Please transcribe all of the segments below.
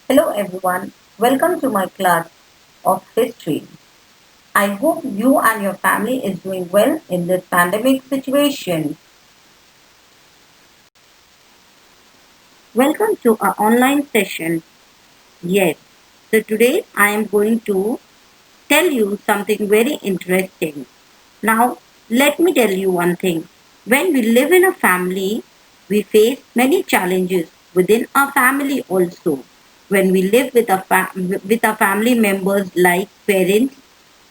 Hello everyone, welcome to my class of history. I hope you and your family is doing well in this pandemic situation. Welcome to our online session. Yes, so today I am going to tell you something very interesting. Now, let me tell you one thing. When we live in a family, we face many challenges within our family also. When we live with our family members like parents,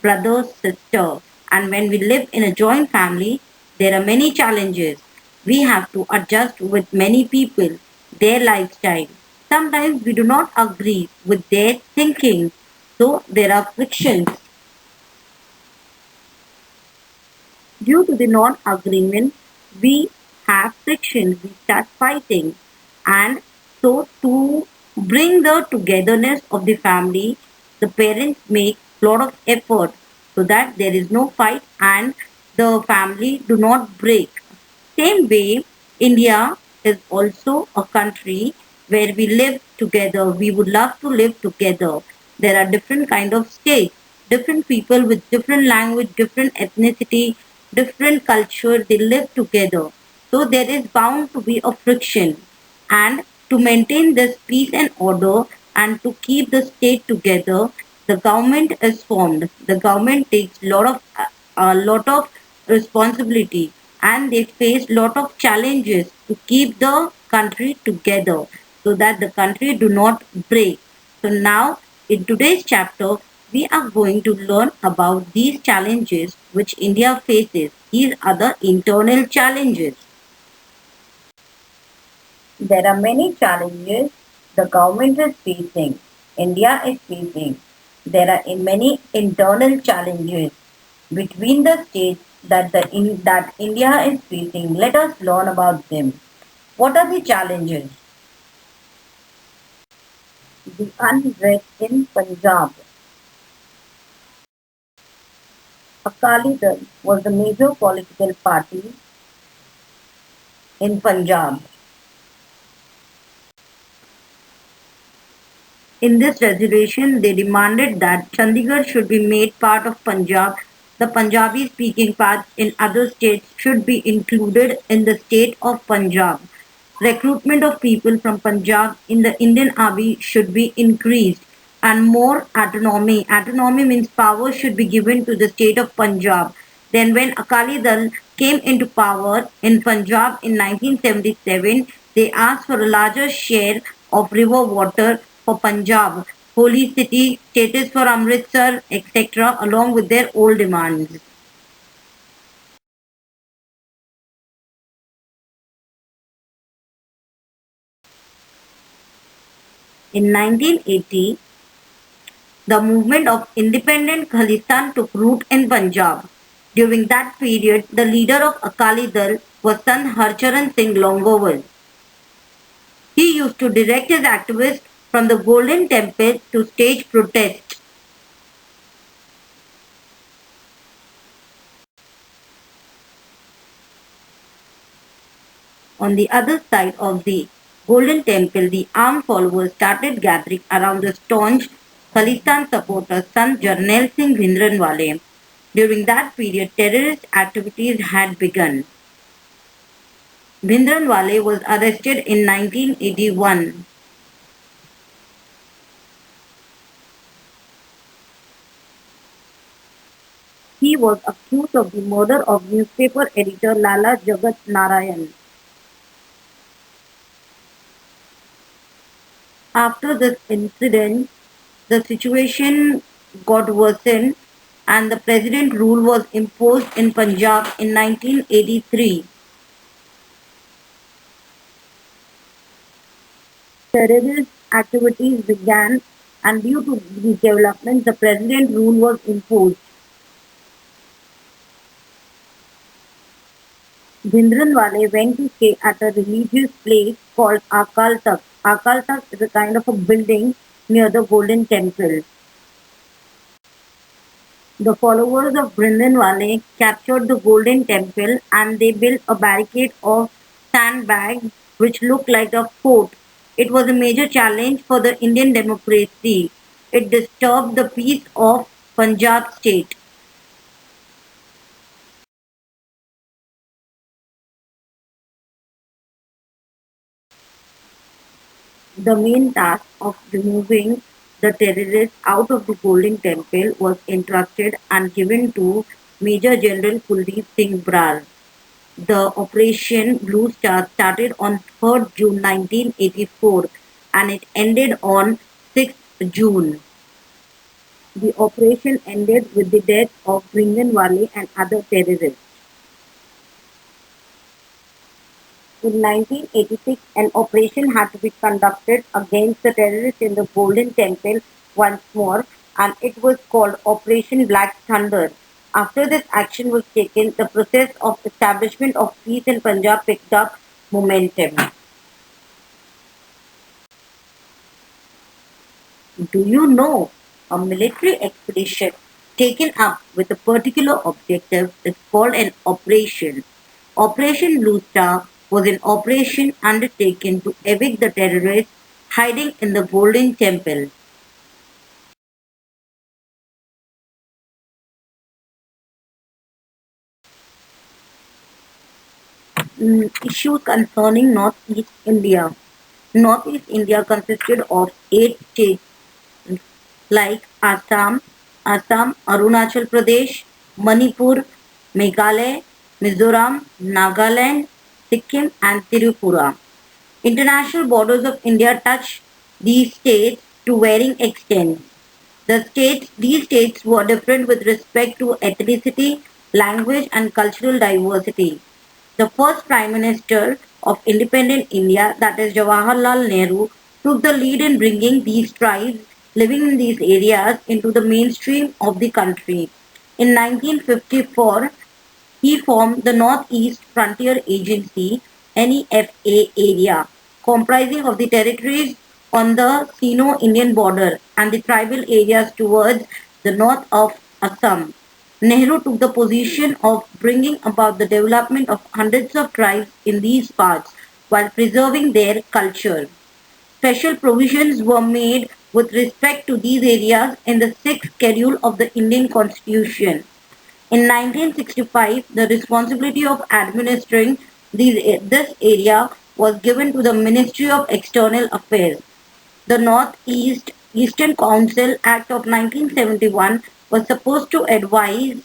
brothers, sisters, and when we live in a joint family, there are many challenges. We have to adjust with many people, their lifestyle. Sometimes we do not agree with their thinking, so there are frictions. Due to the non-agreement, we have friction, we start fighting. And so to bring the togetherness of the family, the parents make lot of effort so that there is no fight and the family do not break. Same way, India is also a country where we live together. We would love to live together. There are different kind of states, different people with different language, different ethnicity, different culture. They live together. So there is bound to be a friction. And to maintain this peace and order and to keep the state together, the government is formed. The government takes a lot of responsibility and they face lot of challenges to keep the country together so that the country do not break. So now in today's chapter we are going to learn about these challenges which India faces. These are the internal challenges. There are many challenges the government is facing, India is facing. There are many internal challenges between the states that India is facing. Let us learn about them. What are the challenges? The unrest in Punjab. Akali Dal was the major political party in Punjab. In this resolution, they demanded that Chandigarh should be made part of Punjab. The Punjabi speaking parts in other states should be included in the state of Punjab. Recruitment of people from Punjab in the Indian Army should be increased and more autonomy. Autonomy means power should be given to the state of Punjab. Then when Akali Dal came into power in Punjab in 1977, they asked for a larger share of river water for Punjab, holy city, status for Amritsar, etc., along with their old demands. In 1980, the movement of independent Khalistan took root in Punjab. During that period, the leader of Akali Dal was Sant Harcharan Singh Longowal. He used to direct his activists from the Golden Temple to stage protests. On the other side of the Golden Temple, the armed followers started gathering around the staunch Khalistan supporter Sant Jarnail Singh Bhindranwale. During that period, terrorist activities had begun. Bhindranwale was arrested in 1981. He was accused of the murder of newspaper editor Lala Jagat Narayan. After this incident, the situation got worsened and the president rule was imposed in Punjab in 1983. Terrorist activities began and due to these developments, the president rule was imposed. Bhindranwale went to stay at a religious place called Akal Takht. Akal Takht is a kind of a building near the Golden Temple. The followers of Bhindranwale captured the Golden Temple and they built a barricade of sandbags which looked like a fort. It was a major challenge for the Indian democracy. It disturbed the peace of Punjab state. The main task of removing the terrorists out of the Golden Temple was entrusted and given to Major General Kuldeep Singh Brar. The Operation Blue Star started on 3rd June 1984 and it ended on 6th June. The operation ended with the death of Bringanwale and other terrorists. In 1986, an operation had to be conducted against the terrorists in the Golden Temple once more, and it was called Operation Black Thunder. After this action was taken, the process of establishment of peace in Punjab picked up momentum. Do you know a military expedition taken up with a particular objective is called an operation? Operation Blue Star was an operation undertaken to evict the terrorists hiding in the Golden Temple. Issues concerning Northeast India. Northeast India consisted of 8 states like Assam, Arunachal Pradesh, Manipur, Meghalaya, Mizoram, Nagaland, Sikkim and Tripura. International borders of India touch these states to varying extents. These states were different with respect to ethnicity, language and cultural diversity. The first Prime Minister of independent India, that is Jawaharlal Nehru, took the lead in bringing these tribes living in these areas into the mainstream of the country. In 1954, he formed the Northeast Frontier Agency (NEFA) area, comprising of the territories on the Sino-Indian border and the tribal areas towards the north of Assam. Nehru took the position of bringing about the development of hundreds of tribes in these parts while preserving their culture. Special provisions were made with respect to these areas in the sixth schedule of the Indian Constitution. In 1965, the responsibility of administering this area was given to the Ministry of External Affairs. The Northeast Eastern Council Act of 1971 was supposed to advise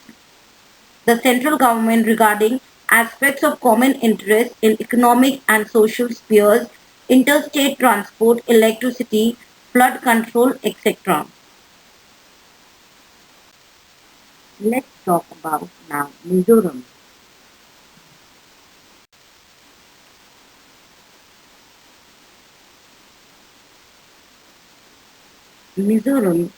the central government regarding aspects of common interest in economic and social spheres, interstate transport, electricity, flood control, etc. Let's talk about now Mizoram. Mizoram,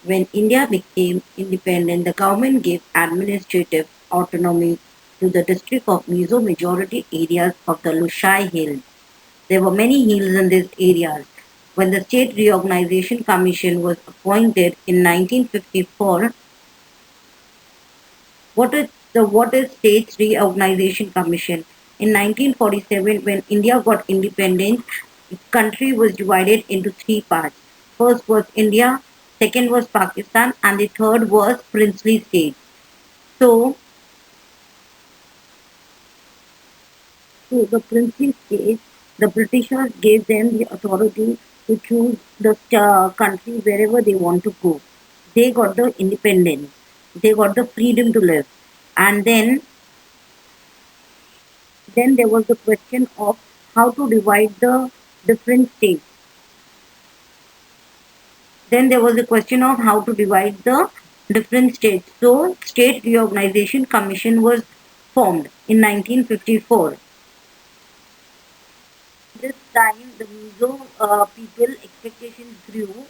when India became independent, the government gave administrative autonomy to the district of Mizo majority areas of the Lushai Hills. There were many hills in these areas. When the State Reorganization Commission was appointed in 1954, what is States Reorganization Commission? In 1947, when India got independence, the country was divided into three parts. First was India, second was Pakistan, and the third was princely states. So, to the princely states, the Britishers gave them the authority to choose the country wherever they want to go. They got the independence. They got the freedom to live. And then there was the question of how to divide the different states. Then there was a question of how to divide the different states. So, State Reorganization Commission was formed in 1954. This time, the Mizo people expectations grew,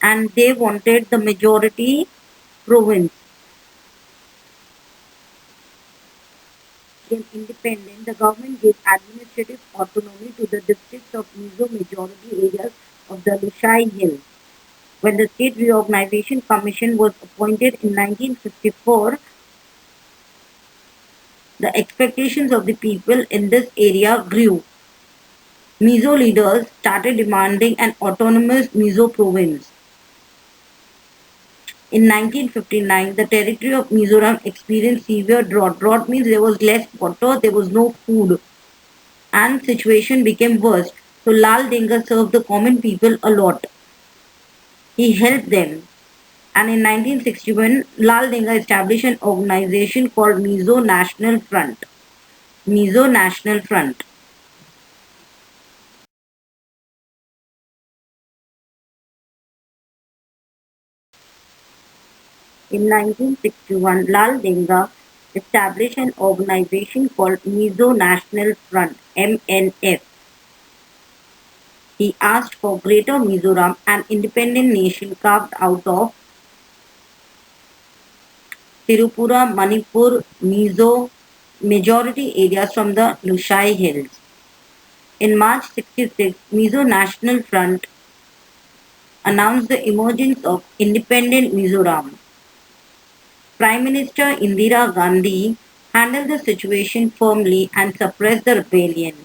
and they wanted the majority province. Became independent, the government gave administrative autonomy to the districts of Mizo majority areas of the Lushai Hills. When the State Reorganization Commission was appointed in 1954, the expectations of the people in this area grew. Mizo leaders started demanding an autonomous Mizo province. In 1959, the territory of Mizoram experienced severe drought. Drought means there was less water, there was no food, and situation became worse. So Lal Denga served the common people a lot. He helped them. And in 1961, Lal Denga established an organization called Mizo National Front. Mizo National Front. In 1961, Lal Denga established an organization called Mizo National Front (MNF). He asked for Greater Mizoram, an independent nation carved out of Tripura, Manipur, Mizo majority areas from the Lushai Hills. In March 66, Mizo National Front announced the emergence of independent Mizoram. Prime Minister Indira Gandhi handled the situation firmly and suppressed the rebellion.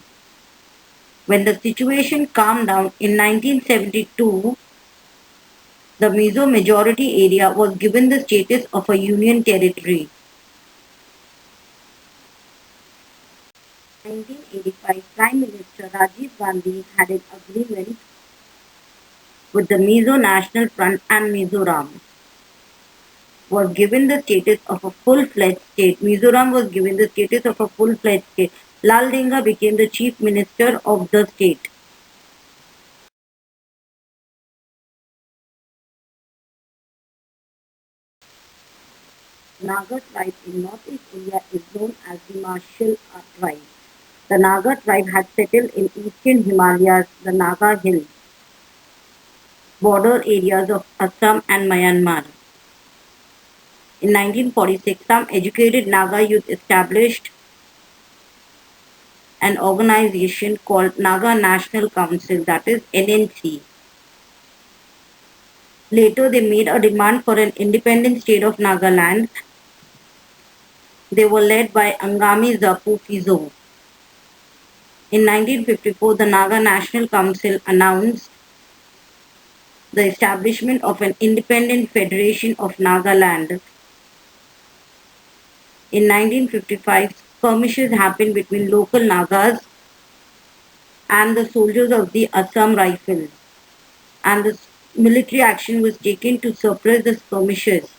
When the situation calmed down in 1972, the Mizo majority area was given the status of a union territory. In 1985, Prime Minister Rajiv Gandhi had an agreement with the Mizo National Front and Mizoram was given the status of a full-fledged state. Mizoram was given the status of a full-fledged state. Lal Denga became the chief minister of the state. Naga tribe in northeast India is known as the Martial tribe. The Naga tribe had settled in eastern Himalayas, the Naga Hills, border areas of Assam and Myanmar. In 1946, some educated Naga youth established an organization called Naga National Council, that is NNC. Later, they made a demand for an independent state of Nagaland. They were led by Angami Zapu Fizo. In 1954, the Naga National Council announced the establishment of an independent federation of Nagaland. In 1955, skirmishes happened between local Nagas and the soldiers of the Assam Rifles, and the military action was taken to suppress the skirmishes.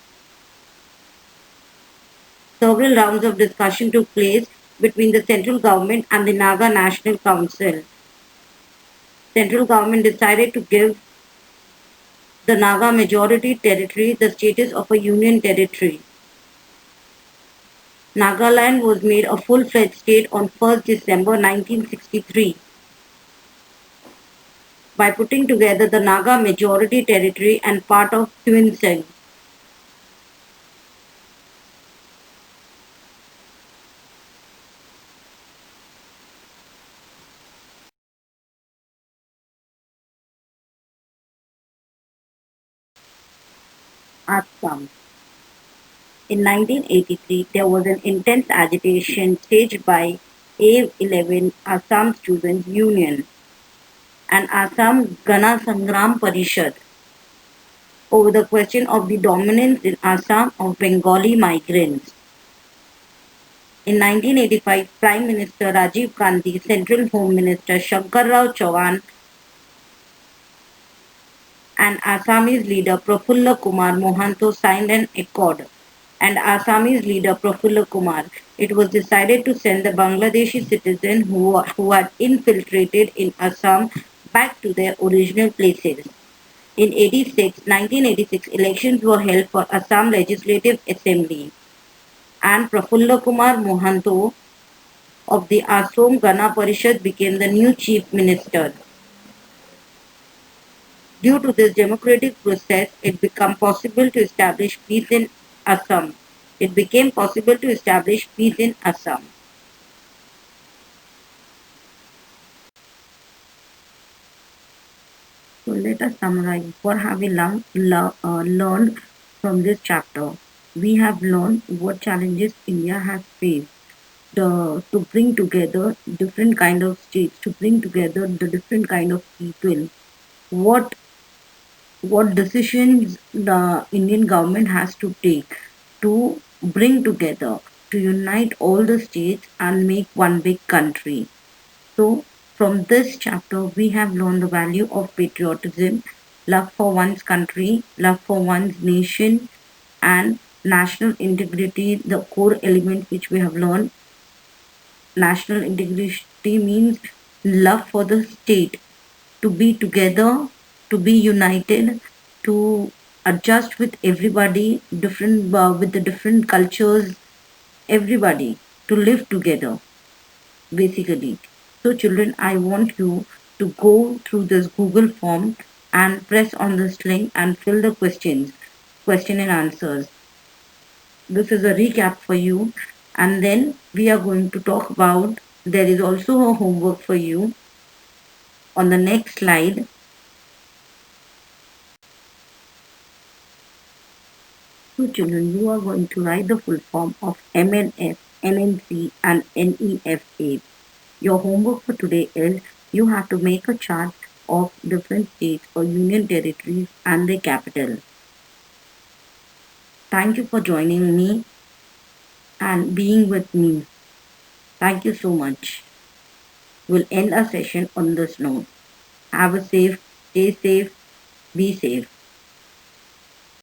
Several rounds of discussion took place between the central government and the Naga National Council. Central government decided to give the Naga majority territory the status of a union territory. Nagaland was made a full-fledged state on 1st December 1963 by putting together the Naga majority territory and part of Tuinsing. Assam. In 1983, there was an intense agitation staged by A11 Assam Students Union and Assam Gana Sangram Parishad over the question of the dominance in Assam of Bengali migrants. In 1985, Prime Minister Rajiv Gandhi, Central Home Minister Shankar Rao Chauhan, and Assamese leader Prafulla Kumar Mohanty signed an accord, and Assamese leader Prafulla Kumar. It was decided to send the Bangladeshi citizens who had infiltrated in Assam back to their original places. In 1986, elections were held for Assam Legislative Assembly, and Prafulla Kumar Mohanty of the Assam Gana Parishad became the new chief minister. Due to this democratic process, it became possible to establish peace in Assam. It became possible to establish peace in Assam. So let us summarize. What have we learned from this chapter? We have learned what challenges India has faced. to bring together different kind of states, to bring together the different kind of people. What what decisions the Indian government has to take to bring together, to unite all the states and make one big country. So, from this chapter, we have learned the value of patriotism, love for one's country, love for one's nation, and national integrity, the core element which we have learned. National integrity means love for the state, to be together, to be united, to adjust with everybody, different with the different cultures, everybody, to live together, basically. So, children, I want you to go through this Google form and press on this link and fill the questions, question and answers. This is a recap for you, and then we are going to talk about. There is also a homework for you on the next slide. So, children, you are going to write the full form of MNF, NNC, and NEFA. Your homework for today is you have to make a chart of different states or union territories and their capital. Thank you for joining me and being with me. Thank you so much. We'll end our session on this note. Have a safe, stay safe, be safe.